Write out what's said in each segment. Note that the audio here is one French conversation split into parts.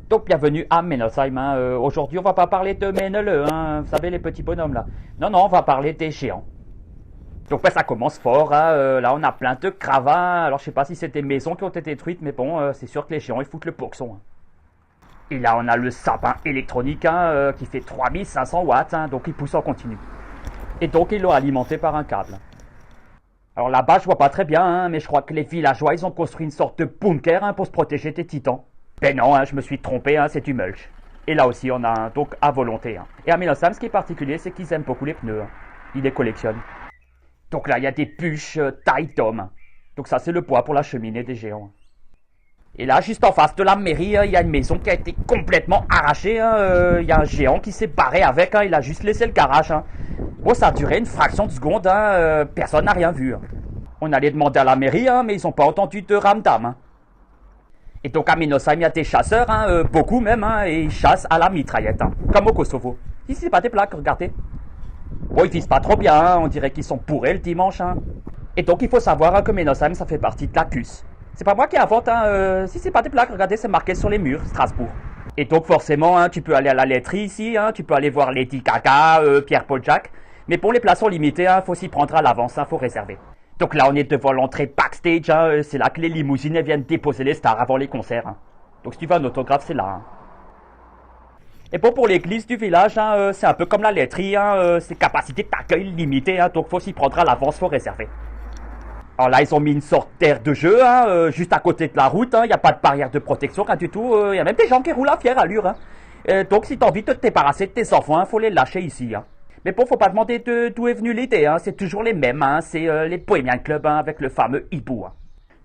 Donc bienvenue à Menosheim, hein. Aujourd'hui on va pas parler de Menele, hein. Vous savez les petits bonhommes là. Non, non, on va parler des géants. Donc ça commence fort, hein. Là on a plein de gravats. Alors je sais pas si c'est des maisons qui ont été détruites, mais bon, c'est sûr que les géants ils foutent le poxon, hein. Et là on a le sapin électronique, hein, qui fait 3500 watts, hein, donc il pousse en continu. Et donc ils l'ont alimenté par un câble. Alors là-bas je vois pas très bien, hein, mais je crois que les villageois ils ont construit une sorte de bunker, hein, pour se protéger des titans. Ben non, hein, je me suis trompé, hein, c'est du mulch. Et là aussi, on a un donc à volonté. Hein. Et à Menosheim, ce qui est particulier, c'est qu'ils aiment beaucoup les pneus. Hein. Ils les collectionnent. Donc là, il y a des bûches taille d'homme. Donc ça, c'est le bois pour la cheminée des géants. Et là, juste en face de la mairie, il y a une maison qui a été complètement arrachée. Il y a un géant qui s'est barré avec. Hein, il a juste laissé le garage. Hein. Bon, ça a duré une fraction de seconde. Hein, personne n'a rien vu. Hein. On allait demander à la mairie, hein, mais ils n'ont pas entendu de ramdam. Hein. Et donc à Menosheim, il y a des chasseurs, hein, beaucoup même, hein, et ils chassent à la mitraillette, hein, comme au Kosovo. Ici, c'est pas des plaques, regardez. Bon, ils visent pas trop bien, hein, on dirait qu'ils sont bourrés le dimanche. Hein. Et donc, il faut savoir, hein, que Menosheim, ça fait partie de la CUS. C'est pas moi qui invente, hein, si c'est pas des plaques, regardez, c'est marqué sur les murs, Strasbourg. Et donc, forcément, hein, tu peux aller à la laiterie ici, hein, tu peux aller voir Lady Gaga, Pierre-Paul Jacques. Mais pour les places sont limitées, hein, faut s'y prendre à l'avance, hein, faut réserver. Donc là, on est devant l'entrée backstage, hein, c'est là que les limousines viennent déposer les stars avant les concerts. Hein. Donc si tu veux un autographe, c'est là. Hein. Et bon, pour l'église du village, hein, c'est un peu comme la laiterie, hein, c'est capacité d'accueil limitée, hein, donc faut s'y prendre à l'avance, faut réserver. Alors là, ils ont mis une sorte d'aire de jeu, hein, juste à côté de la route, il n'y a pas de barrière de protection, rien du tout, il y a même des gens qui roulent à fière allure. Hein. Donc si tu as envie de te débarrasser de tes enfants, faut les lâcher ici. Hein. Mais bon, faut pas demander d'où est venue l'idée, hein. C'est toujours les mêmes, hein. C'est les Bohemian Club, hein, avec le fameux hibou. Hein.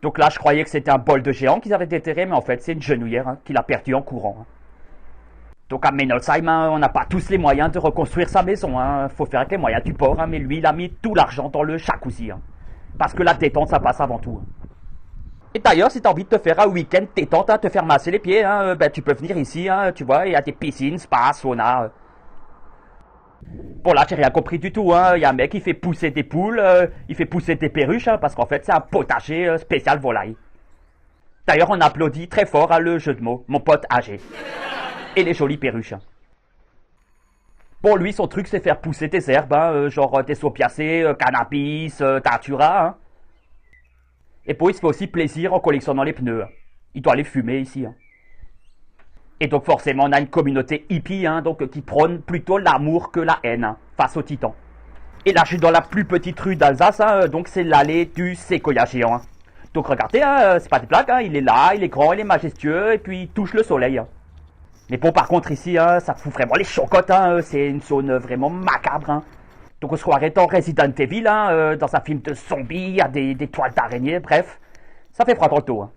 Donc là, je croyais que c'était un bol de géant qu'ils avaient déterré, mais en fait, c'est une genouillère, hein, qu'il a perdu en courant. Hein. Donc à Menosheim, hein, on n'a pas tous les moyens de reconstruire sa maison, hein. Faut faire avec les moyens du port, hein, mais lui, il a mis tout l'argent dans le jacuzzi. Hein. Parce que la détente, ça passe avant tout. Hein. Et d'ailleurs, si t'as envie de te faire un week-end détente, hein, te faire masser les pieds, hein, ben, tu peux venir ici, hein, tu vois, il y a des piscines, spa, sauna. Bon là j'ai rien compris du tout, hein. Il y a un mec qui fait pousser des poules, il fait pousser des perruches, hein, parce qu'en fait c'est un potager spécial volaille. D'ailleurs on applaudit très fort à le jeu de mots, mon pote âgé. Et les jolies perruches. Hein. Bon lui son truc c'est faire pousser des herbes, hein, genre des opiacées, cannabis, datura. Hein. Et bon il se fait aussi plaisir en collectionnant les pneus. Hein. Il doit les fumer ici. Hein. Et donc forcément, on a une communauté hippie, hein, donc, qui prône plutôt l'amour que la haine, hein, face aux titans. Et là, je suis dans la plus petite rue d'Alsace, hein, donc c'est l'allée du séquoia géant. Hein. Donc regardez, hein, c'est pas des blagues, hein, il est là, il est grand, il est majestueux, et puis il touche le soleil. Hein. Mais bon, par contre, ici, hein, ça fout vraiment les chocottes, hein, c'est une zone vraiment macabre. Hein. Donc on se croirait dans Resident Evil, hein, dans un film de zombies, il y a des toiles d'araignée, bref, ça fait froid dans le dos. Hein.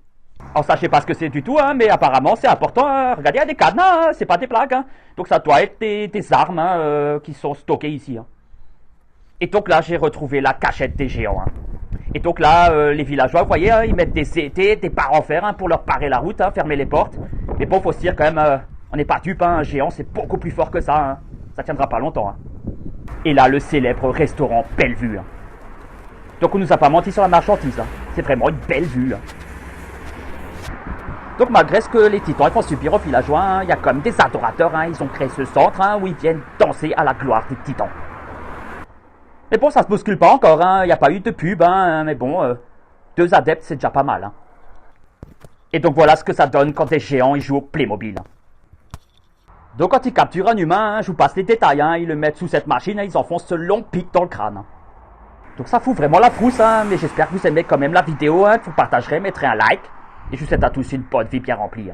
Alors ça je sais pas ce que c'est du tout, hein, mais apparemment c'est important, hein. Regardez, il y a des cadenas, hein, c'est pas des plaques, hein. Donc ça doit être des armes, hein, qui sont stockées ici. Hein. Et donc là j'ai retrouvé la cachette des géants. Hein. Et donc là, les villageois, vous voyez, hein, ils mettent des étés, des barres en fer, hein, pour leur parer la route, hein, fermer les portes. Mais bon, faut se dire quand même, on n'est pas dupe, hein, un géant c'est beaucoup plus fort que ça, hein. Ça tiendra pas longtemps. Hein. Et là le célèbre restaurant Bellevue. Hein. Donc on nous a pas menti sur la marchandise, hein. C'est vraiment une belle vue. Hein. Donc malgré ce que les titans font subir aux villageois, il y a quand même des adorateurs, hein, ils ont créé ce centre, hein, où ils viennent danser à la gloire des titans. Mais bon, ça se bouscule pas encore, hein, il n'y a pas eu de pub, hein, mais bon, 2 adeptes c'est déjà pas mal. Hein. Et donc voilà ce que ça donne quand des géants ils jouent au Playmobil. Donc quand ils capturent un humain, hein, je vous passe les détails, hein, ils le mettent sous cette machine et ils enfoncent ce long pic dans le crâne. Hein. Donc ça fout vraiment la frousse, hein, mais j'espère que vous aimez quand même la vidéo, hein, que vous partagerez, mettrez un like. Et je vous souhaite à tous une bonne vie bien remplie.